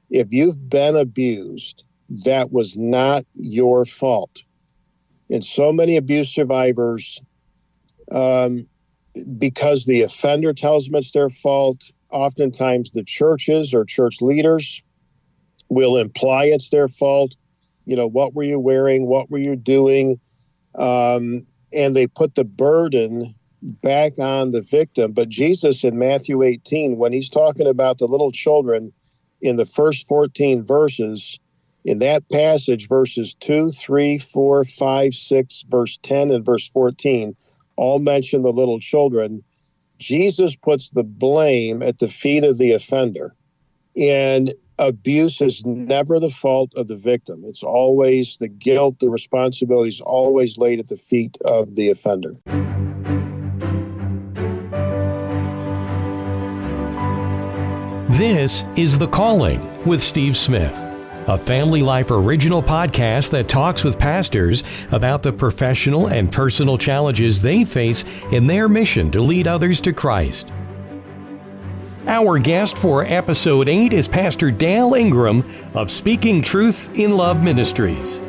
if you've been abused, that was not your fault. And so many abuse survivors, because the offender tells them it's their fault, oftentimes the churches or church leaders will imply it's their fault. What were you wearing? What were you doing? And they put the burden back on the victim. But Jesus in Matthew 18, when he's talking about the little children in the first 14 verses, in that passage, verses 2, 3, 4, 5, 6, verse 10, and verse 14, all mention the little children. Jesus puts the blame at the feet of the offender. And abuse is never the fault of the victim. It's always the guilt, the responsibility is always laid at the feet of the offender. This is The Calling with Steve Smith, a Family Life original podcast that talks with pastors about the professional and personal challenges they face in their mission to lead others to Christ. Our guest for Episode 8 is Pastor Dale Ingraham of Speaking Truth in Love Ministries.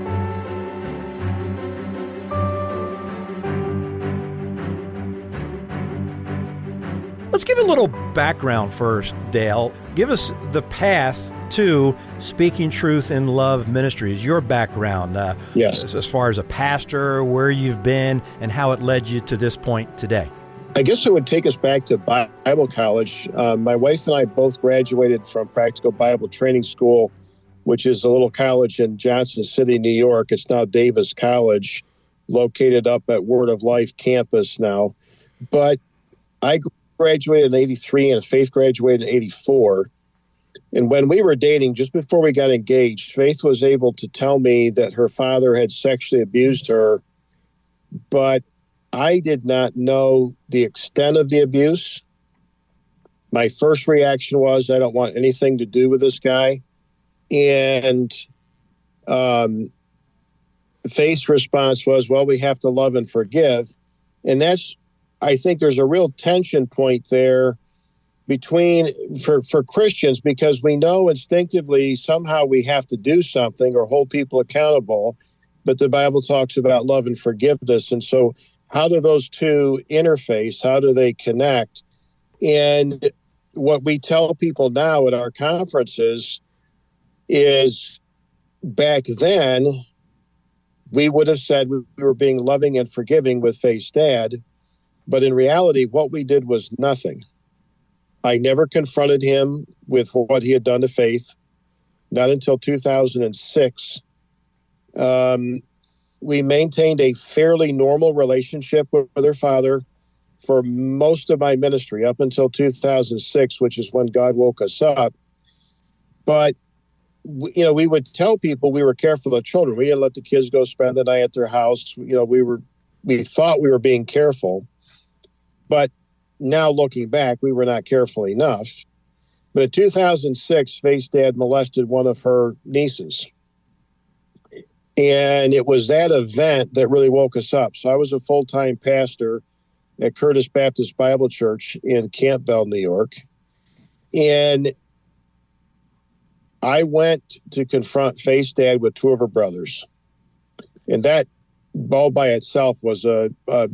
Let's give a little background first, Dale. Give us the path to Speaking Truth in Love Ministries, your background. Yes. As far as a pastor, where you've been, and how it led you to this point today. I guess it would take us back to Bible college. My wife and I both graduated from Practical Bible Training School, which is a little college in Johnson City, New York. It's now Davis College, located up at Word of Life campus now. But I graduated in 83 and Faith graduated in 84. And when we were dating, just before we got engaged, Faith was able to tell me that her father had sexually abused her, but I did not know the extent of the abuse. My first reaction was, I don't want anything to do with this guy. And Faith's response was, well, we have to love and forgive. And I think there's a real tension point there for Christians, because we know instinctively somehow we have to do something or hold people accountable. But the Bible talks about love and forgiveness. And so how do those two interface? How do they connect? And what we tell people now at our conferences is, back then, we would have said we were being loving and forgiving with Faith's dad. But in reality, what we did was nothing. I never confronted him with what he had done to Faith, not until 2006. We maintained a fairly normal relationship with her father for most of my ministry up until 2006, which is when God woke us up. But, we would tell people we were careful of children. We didn't let the kids go spend the night at their house. We thought we were being careful. But now looking back, we were not careful enough. But in 2006, Faith's dad molested one of her nieces. And it was that event that really woke us up. So I was a full-time pastor at Curtis Baptist Bible Church in Campbell, New York. And I went to confront Faith's dad with two of her brothers. And that all by itself was a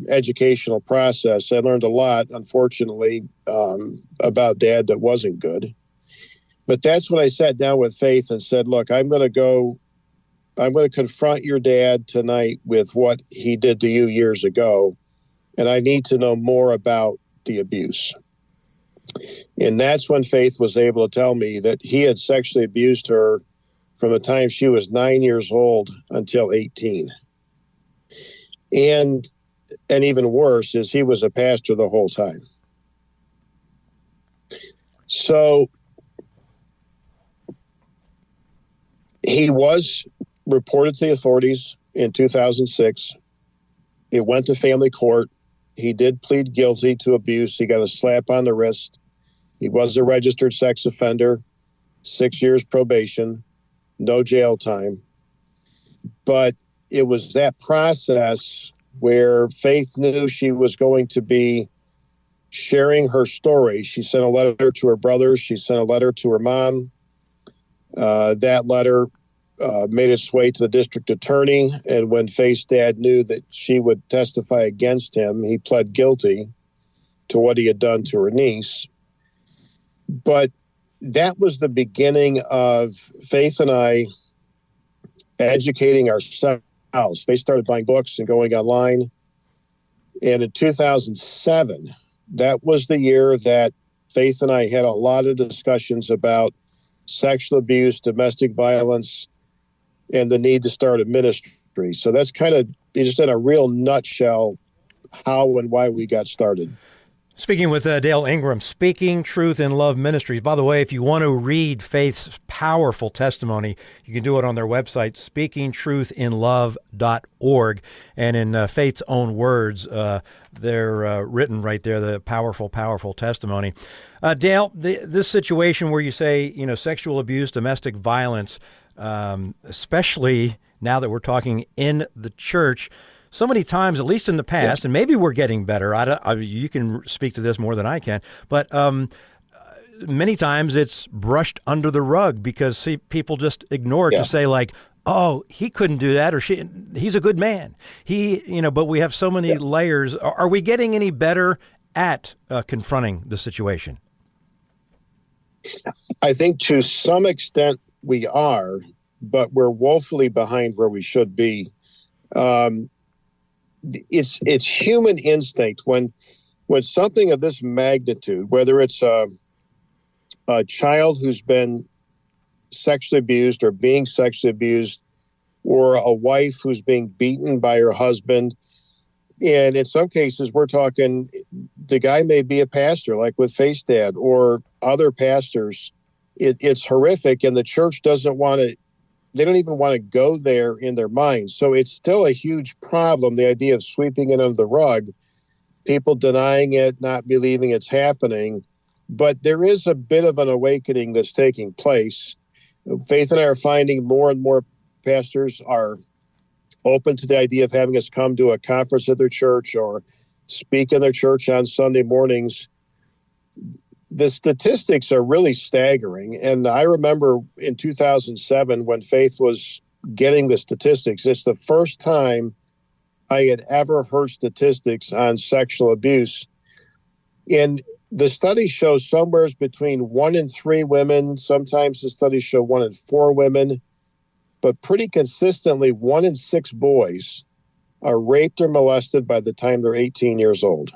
educational process. I learned a lot, unfortunately, about Dad that wasn't good. But that's when I sat down with Faith and said, look, I'm going to confront your dad tonight with what he did to you years ago, and I need to know more about the abuse. And that's when Faith was able to tell me that he had sexually abused her from the time she was 9 years old until 18. And even worse is he was a pastor the whole time. So he was reported to the authorities in 2006. It went to family court. He did plead guilty to abuse. He got a slap on the wrist. He was a registered sex offender, 6 years probation, no jail time. But it was that process where Faith knew she was going to be sharing her story. She sent a letter to her brothers. She sent a letter to her mom. That letter made its way to the district attorney, and when Faith's dad knew that she would testify against him, he pled guilty to what he had done to her niece. But that was the beginning of Faith and I educating ourselves. Faith started buying books and going online. And in 2007, that was the year that Faith and I had a lot of discussions about sexual abuse, domestic violence, and the need to start a ministry. So that's kind of just in a real nutshell how and why we got started. Speaking with Dale Ingraham, Speaking Truth in Love Ministries. By the way, if you want to read Faith's powerful testimony, you can do it on their website, speakingtruthinlove.org. And in Faith's own words, they're written right there, the powerful, powerful testimony. Dale, this situation where you say, sexual abuse, domestic violence, especially now that we're talking in the church, so many times, at least in the past, and maybe we're getting better. You can speak to this more than I can, but many times it's brushed under the rug because people just ignore it to say like, "Oh, he couldn't do that," or he's a good man. But we have so many layers. Are we getting any better at confronting the situation? I think to some extent we are, but we're woefully behind where we should be. It's human instinct when something of this magnitude, whether it's a child who's been sexually abused or being sexually abused, or a wife who's being beaten by her husband, and in some cases we're talking the guy may be a pastor, like with Faith's dad or other pastors. It's horrific, and the church doesn't want to. They don't even want to go there in their minds. So it's still a huge problem, the idea of sweeping it under the rug, people denying it, not believing it's happening. But there is a bit of an awakening that's taking place. Faith and I are finding more and more pastors are open to the idea of having us come to a conference at their church or speak in their church on Sunday mornings. The statistics are really staggering. And I remember in 2007 when Faith was getting the statistics, it's the first time I had ever heard statistics on sexual abuse. And the studies show somewhere between 1 in 3 women. Sometimes the studies show 1 in 4 women, but pretty consistently 1 in 6 boys are raped or molested by the time they're 18 years old.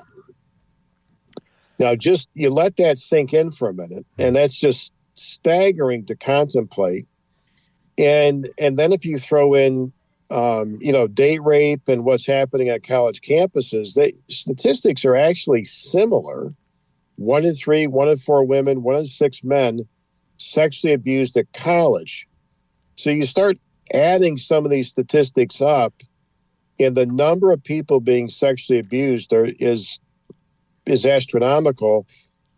Now, just you let that sink in for a minute, and that's just staggering to contemplate. And then if you throw in, date rape and what's happening at college campuses, statistics are actually similar. 1 in 3, 1 in 4 women, 1 in 6 men sexually abused at college. So you start adding some of these statistics up, and the number of people being sexually abused is astronomical.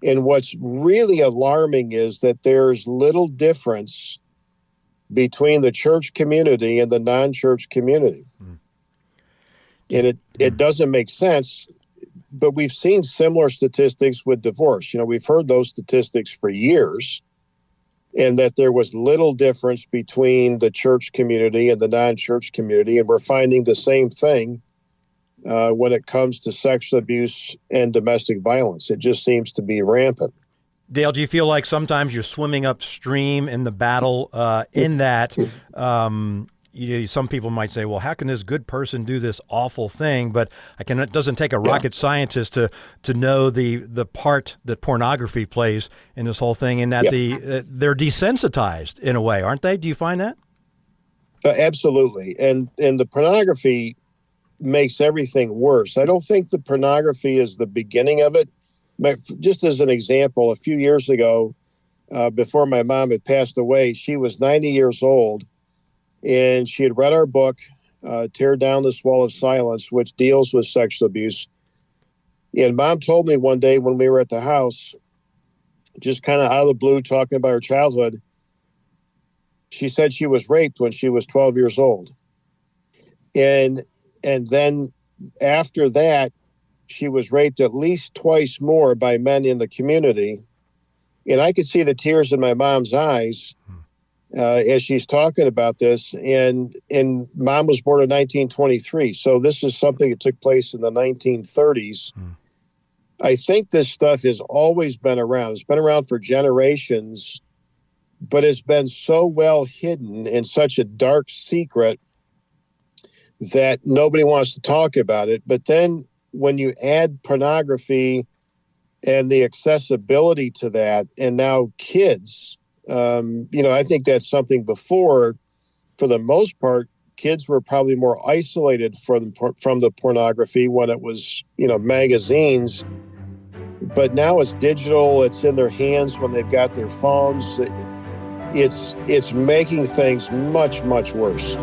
And what's really alarming is that there's little difference between the church community and the non-church community. And it doesn't make sense, but we've seen similar statistics with divorce. We've heard those statistics for years, and that there was little difference between the church community and the non-church community. And we're finding the same thing when it comes to sexual abuse and domestic violence. It just seems to be rampant. Dale, do you feel like sometimes you're swimming upstream in the battle in that some people might say, well, how can this good person do this awful thing? But it doesn't take a rocket scientist to know the part that pornography plays in this whole thing, and that they're desensitized in a way, aren't they? Do you find that? Absolutely. And the pornography makes everything worse. I don't think the pornography is the beginning of it. Just as an example, a few years ago, before my mom had passed away, she was 90 years old, and she had read our book, Tear Down This Wall of Silence, which deals with sexual abuse. And Mom told me one day when we were at the house, just kind of out of the blue, talking about her childhood, she said she was raped when she was 12 years old. And then after that, she was raped at least twice more by men in the community. And I could see the tears in my mom's eyes. as she's talking about this. And Mom was born in 1923. So this is something that took place in the 1930s. I think this stuff has always been around. It's been around for generations, but it's been so well hidden in such a dark secret that nobody wants to talk about it. But then when you add pornography and the accessibility to that, and now kids, I think that's something before, for the most part, kids were probably more isolated from the pornography when it was, magazines. But now it's digital. It's in their hands when they've got their phones. It's making things much, much worse.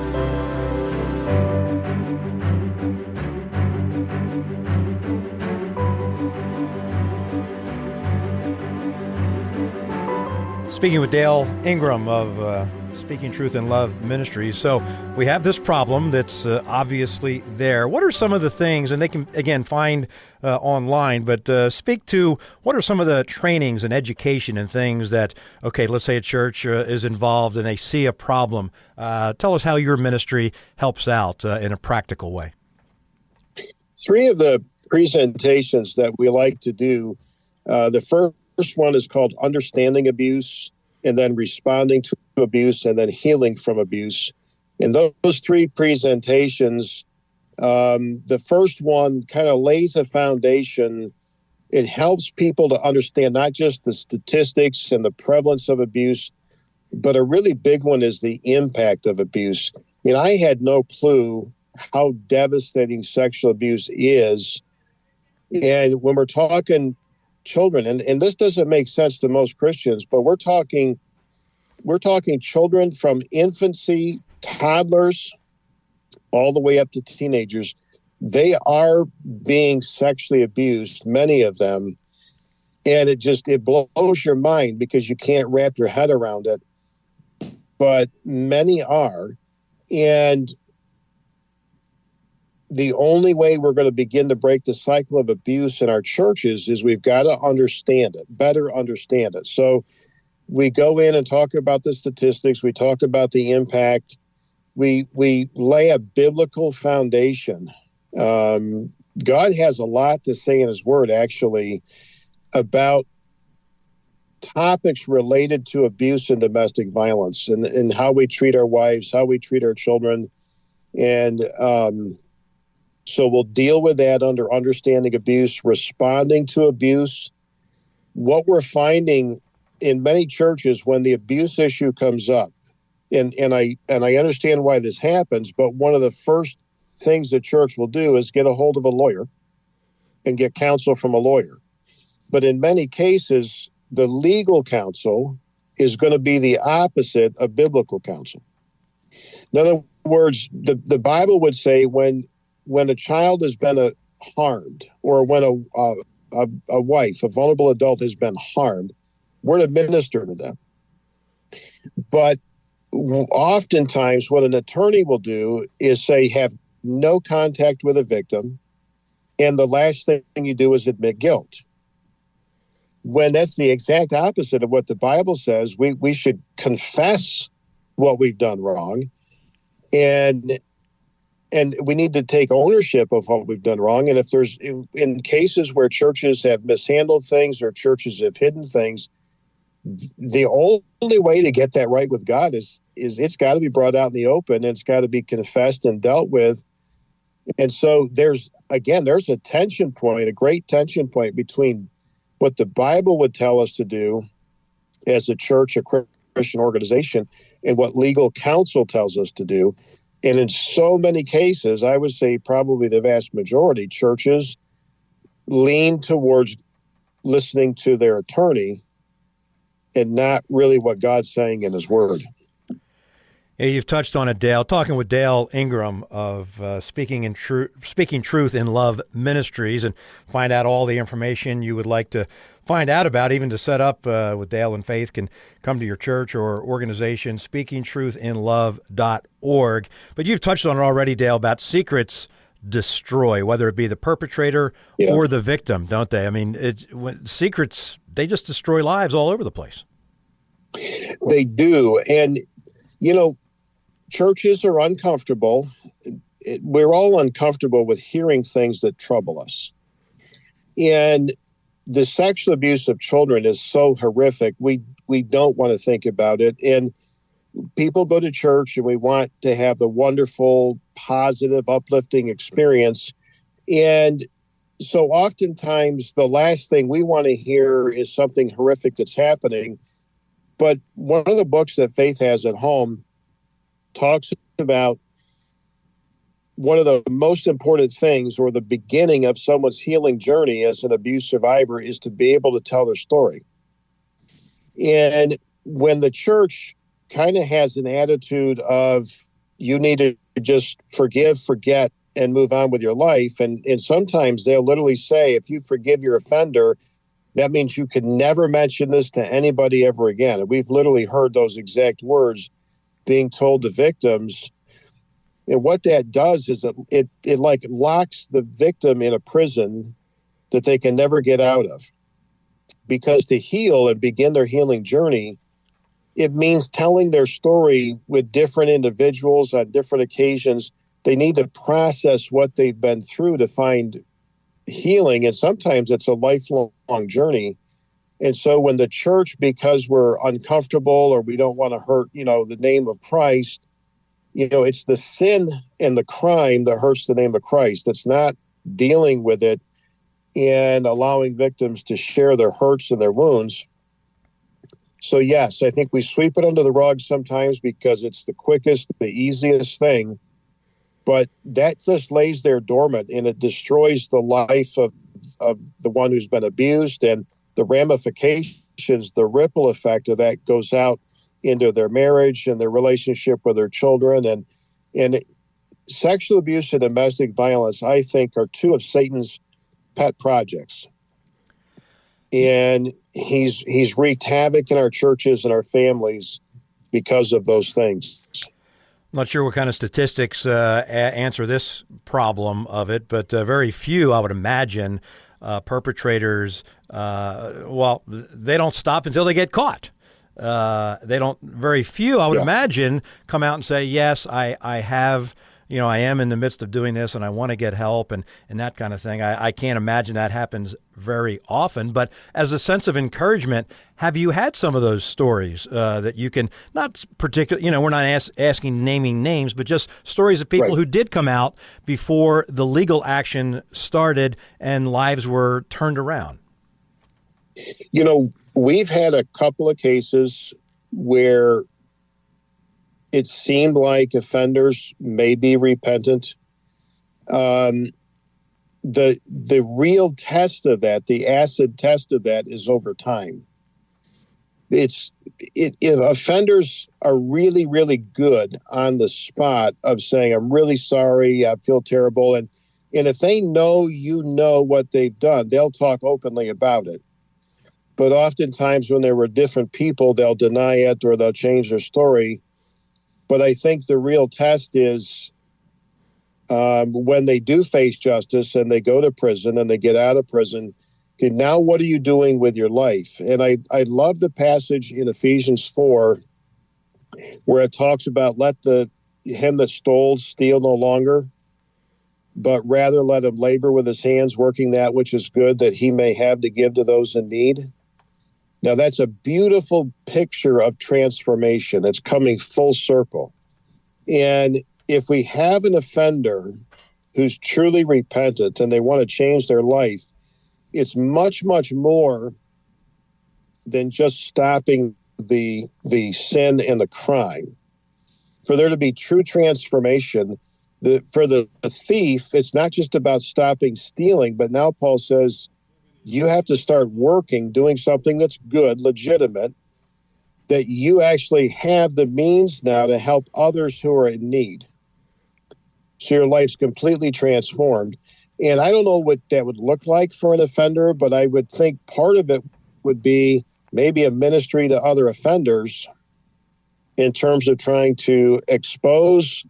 Speaking with Dale Ingraham of Speaking Truth in Love Ministries. So we have this problem that's obviously there. What are some of the things, and they can, again, find online, but speak to what are some of the trainings and education and things that, okay, let's say a church is involved and they see a problem. Tell us how your ministry helps out in a practical way. 3 of the presentations that we like to do, the first one is called Understanding Abuse, and then Responding to Abuse, and then Healing from Abuse. In those 3 presentations, the first one kind of lays a foundation. It helps people to understand not just the statistics and the prevalence of abuse, but a really big one is the impact of abuse. I had no clue how devastating sexual abuse is. And when we're talking children, and this doesn't make sense to most Christians, but we're talking children from infancy, toddlers, all the way up to teenagers. They are being sexually abused, many of them, and it blows your mind because you can't wrap your head around it. But many are, and the only way we're going to begin to break the cycle of abuse in our churches is we've got to understand it, better understand it. So we go in and talk about the statistics. We talk about the impact. We lay a biblical foundation. God has a lot to say in his word, actually, about topics related to abuse and domestic violence and how we treat our wives, how we treat our children. And so we'll deal with that under Understanding Abuse, Responding to Abuse. What we're finding in many churches when the abuse issue comes up, and I understand why this happens, but one of the first things the church will do is get a hold of a lawyer and get counsel from a lawyer. But in many cases, the legal counsel is going to be the opposite of biblical counsel. In other words, the Bible would say when a child has been harmed, or when a wife, a vulnerable adult, has been harmed, we're to minister to them. But oftentimes what an attorney will do is say, have no contact with a victim, and the last thing you do is admit guilt. When that's the exact opposite of what the Bible says. We should confess what we've done wrong, and we need to take ownership of what we've done wrong. And if there's in cases where churches have mishandled things or churches have hidden things, the only way to get that right with God is it's got to be brought out in the open, and it's got to be confessed and dealt with. And so there's a tension point, a great tension point between what the Bible would tell us to do as a church, a Christian organization, and what legal counsel tells us to do. And in so many cases, I would say probably the vast majority, churches lean towards listening to their attorney and not really what God's saying in his word. Yeah, you've touched on it, Dale. Talking with Dale Ingraham of Speaking Truth in Love Ministries, and find out all the information you would like to find out about, even to set up with Dale and Faith, can come to your church or organization, speakingtruthinlove.org. But you've touched on it already, Dale, about secrets destroy, whether it be the perpetrator or the victim, don't they? I mean, secrets, they just destroy lives all over the place. They do. And You know, churches are uncomfortable. We're all uncomfortable with hearing things that trouble us. And the sexual abuse of children is so horrific. We don't want to think about it. And people go to church and we want to have the wonderful, positive, uplifting experience. And so oftentimes the last thing we want to hear is something horrific that's happening. But one of the books that Faith has at home talks about one of the most important things, or the beginning of someone's healing journey as an abuse survivor, is to be able to tell their story. And when the church kind of has an attitude of, you need to just forgive, forget, and move on with your life. And sometimes they'll literally say, if you forgive your offender, that means you could never mention this to anybody ever again. And we've literally heard those exact words being told to victims. And what that does is it like locks the victim in a prison that they can never get out of. Because to heal and begin their healing journey, it means telling their story with different individuals on different occasions. They need to process what they've been through to find healing. And sometimes it's a lifelong journey. And so when the church, because we're uncomfortable or we don't want to hurt, the name of Christ, it's the sin and the crime that hurts the name of Christ. It's not dealing with it and allowing victims to share their hurts and their wounds. So yes, I think we sweep it under the rug sometimes because it's the quickest, the easiest thing. But that just lays there dormant, and it destroys the life of the one who's been abused, and the ramifications, the ripple effect of that goes out into their marriage and their relationship with their children. And sexual abuse and domestic violence, I think, are two of Satan's pet projects. And he's wreaked havoc in our churches and our families because of those things. I'm not sure what kind of statistics answer this problem of it, but very few, I would imagine, perpetrators, they don't stop until they get caught. Very few, I would imagine, come out and say, yes, I have, I am in the midst of doing this and I want to get help and that kind of thing. I can't imagine that happens very often. But as a sense of encouragement, have you had some of those stories that you can, not particularly, we're not naming names, but just stories of people who did come out before the legal action started and lives were turned around? We've had a couple of cases where it seemed like offenders may be repentant. The real test of that, the acid test of that, is over time. Offenders are really, really good on the spot of saying, I'm really sorry, I feel terrible. And if they know what they've done, they'll talk openly about it. But oftentimes when there were different people, they'll deny it or they'll change their story. But I think the real test is when they do face justice and they go to prison and they get out of prison, okay, now what are you doing with your life? And I love the passage in Ephesians 4 where it talks about let him that stole steal no longer, but rather let him labor with his hands, working that which is good, that he may have to give to those in need. Now, that's a beautiful picture of transformation. It's coming full circle. And if we have an offender who's truly repentant and they want to change their life, it's much, much more than just stopping the sin and the crime. For there to be true transformation, for the thief, it's not just about stopping stealing, but now Paul says, you have to start working, doing something that's good, legitimate, that you actually have the means now to help others who are in need. So your life's completely transformed. And I don't know what that would look like for an offender, but I would think part of it would be maybe a ministry to other offenders in terms of trying to expose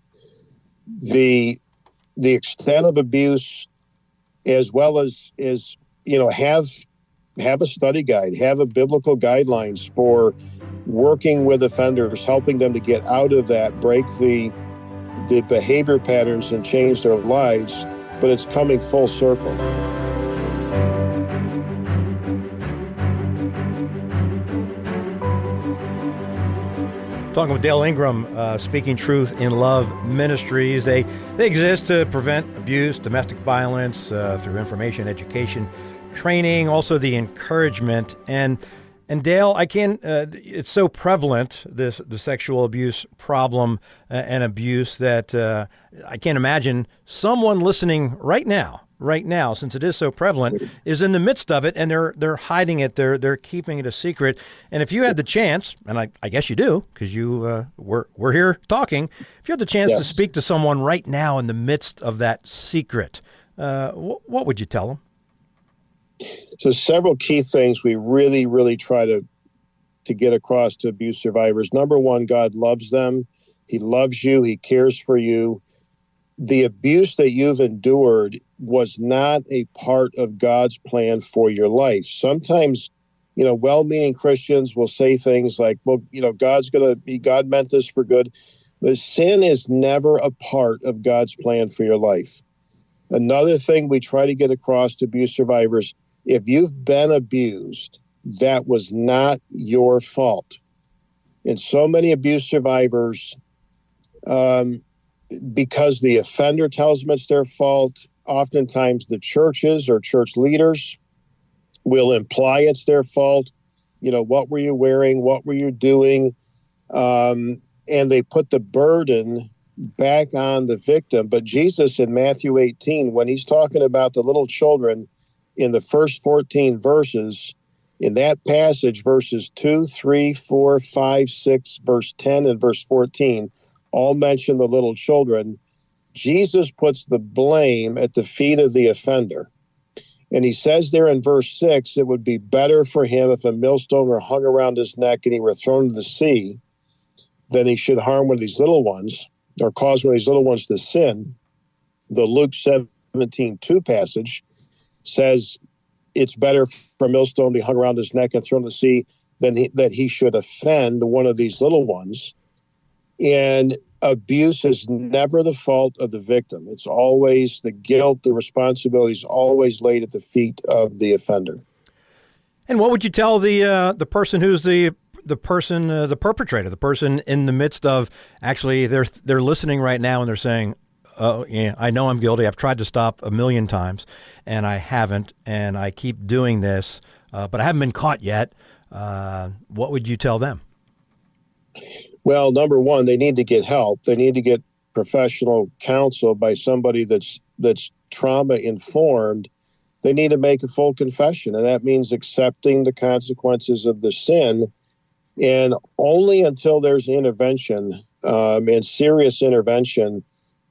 the extent of abuse, as well as have have a study guide, have a biblical guidelines for working with offenders, helping them to get out of that, break the behavior patterns and change their lives, but it's coming full circle. Talking with Dale Ingraham, Speaking Truth in Love Ministries. They exist to prevent abuse, domestic violence through information, education, training, also the encouragement. And Dale, it's so prevalent, the sexual abuse problem and abuse, that I can't imagine someone listening right now, since it is so prevalent, is in the midst of it, and they're hiding it. They're keeping it a secret. And if you had the chance, and I guess you do, because we're here talking, if you had the chance to speak to someone right now in the midst of that secret, what would you tell them? So several key things we really, really try to get across to abuse survivors. Number one, God loves them. He loves you. He cares for you. The abuse that you've endured was not a part of God's plan for your life. Sometimes, well-meaning Christians will say things like, well, God meant this for good. But sin is never a part of God's plan for your life. Another thing we try to get across to abuse survivors: if you've been abused, that was not your fault. And so many abuse survivors, because the offender tells them it's their fault, oftentimes the churches or church leaders will imply it's their fault. What were you wearing? What were you doing? And they put the burden back on the victim. But Jesus in Matthew 18, when he's talking about the little children, in the first 14 verses, in that passage, verses 2, 3, 4, 5, 6, verse 10, and verse 14, all mention the little children. Jesus puts the blame at the feet of the offender. And he says there in verse 6, it would be better for him if a millstone were hung around his neck and he were thrown into the sea than he should harm one of these little ones, or cause one of these little ones to sin. The Luke 17:2 passage says it's better for a millstone to be hung around his neck and thrown in the sea than that he should offend one of these little ones. And abuse is never the fault of the victim. It's always the guilt, the responsibility is always laid at the feet of the offender. And what would you tell the person who's the perpetrator, the person in the midst of, actually they're listening right now and they're saying, oh, yeah, I know I'm guilty. I've tried to stop a million times, and I haven't, and I keep doing this, but I haven't been caught yet. What would you tell them? Well, number one, they need to get help. They need to get professional counsel by somebody that's trauma-informed. They need to make a full confession, and that means accepting the consequences of the sin. And only until there's intervention, and serious intervention,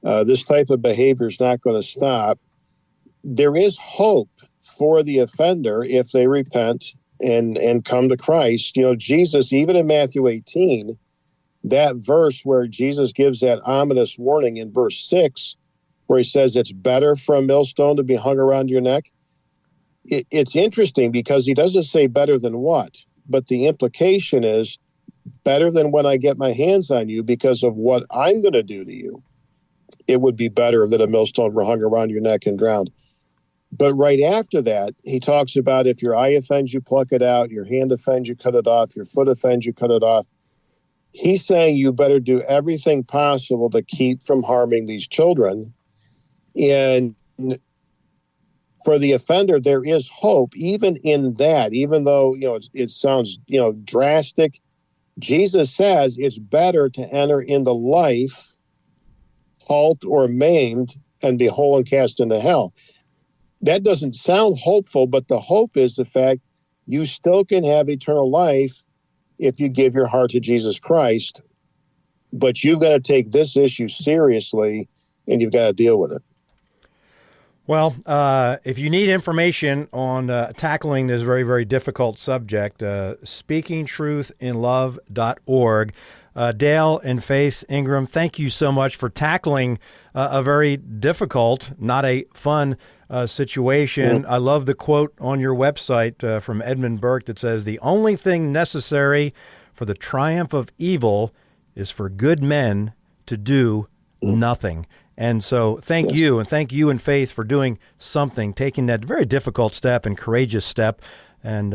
this type of behavior is not going to stop. There is hope for the offender if they repent and come to Christ. Jesus, even in Matthew 18, that verse where Jesus gives that ominous warning in verse 6, where he says it's better for a millstone to be hung around your neck. It's interesting because he doesn't say better than what, but the implication is better than when I get my hands on you because of what I'm going to do to you. It would be better that a millstone were hung around your neck and drowned. But right after that, he talks about if your eye offends you, pluck it out. Your hand offends you, cut it off. Your foot offends you, cut it off. He's saying you better do everything possible to keep from harming these children. And for the offender, there is hope, even in that, even though, it sounds, drastic. Jesus says it's better to enter into life halt or maimed and be whole and cast into hell. That doesn't sound hopeful, but the hope is the fact you still can have eternal life if you give your heart to Jesus Christ. But you've got to take this issue seriously, and you've got to deal with it. Well, if you need information on tackling this very, very difficult subject, speakingtruthinlove.org. Dale and Faith Ingraham, thank you so much for tackling a very difficult, not a fun situation. I love the quote on your website from Edmund Burke that says, "The only thing necessary for the triumph of evil is for good men to do nothing." And so thank you, and thank you and Faith for doing something, taking that very difficult step and courageous step. And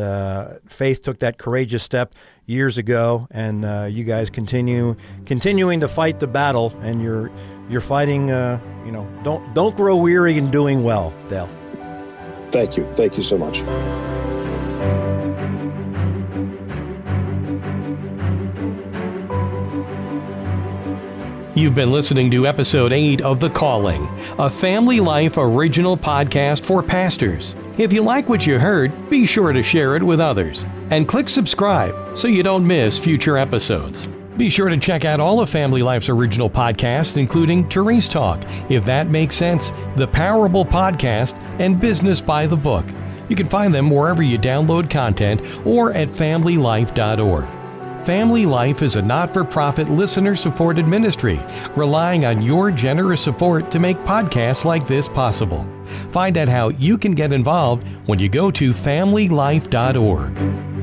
Faith took that courageous step years ago, and you guys continuing to fight the battle, and you're fighting. Don't grow weary in doing well, Dale. Thank you so much. You've been listening to Episode 8 of The Calling, a Family Life original podcast for pastors. If you like what you heard, be sure to share it with others. And click subscribe so you don't miss future episodes. Be sure to check out all of Family Life's original podcasts, including Therese Talk, If That Makes Sense, The Parable Podcast, and Business by the Book. You can find them wherever you download content or at familylife.org. Family Life is a not-for-profit, listener-supported ministry, relying on your generous support to make podcasts like this possible. Find out how you can get involved when you go to familylife.org.